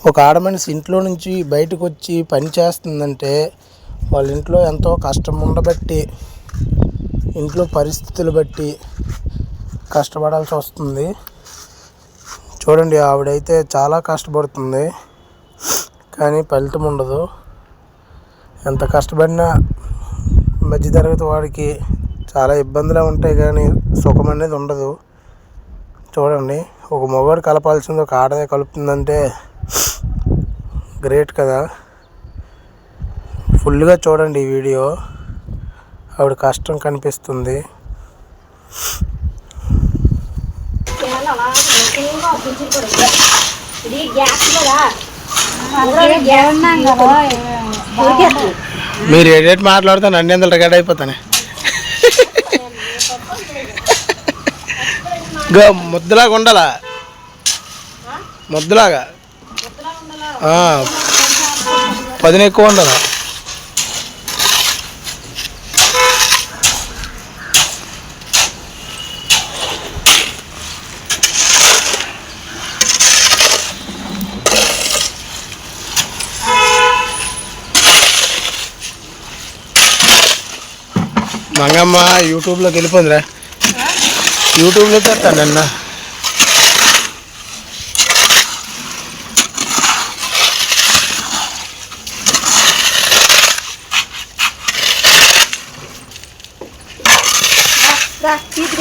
ఒక ఆడ మనిషి ఇంట్లో నుంచి బయటకు వచ్చి పని చేస్తుందంటే వాళ్ళ ఇంట్లో ఎంతో కష్టం ఉండబట్టి, ఇంట్లో పరిస్థితులు బట్టి కష్టపడాల్సి వస్తుంది. చూడండి, ఆవిడైతే చాలా కష్టపడుతుంది, కానీ ఫలితం ఉండదు. ఎంత కష్టపడినా మధ్యతరగతి వాడికి చాలా ఇబ్బందులు ఉంటాయి, కానీ సుఖం అనేది ఉండదు. చూడండి, ఒక మగవాడు కలపాల్సింది ఒక ఆడదే కలుపుతుందంటే గ్రేట్ కదా. ఫుల్గా చూడండి ఈ వీడియో, ఆవిడ కష్టం కనిపిస్తుంది. మీరు ఎడిట్ మాట్లాడితే నన్ను ఎందుకు రికార్డ్ అయిపోతానే. ముద్దలాగా ఉండాలా, ముద్దలాగా పదిన ఎక్కువ ఉండాలా. మంగమ్మ యూట్యూబ్లోకి వెళ్ళిపోయిందిరా, యూట్యూబ్లో చేస్తాను నిన్న. తీసి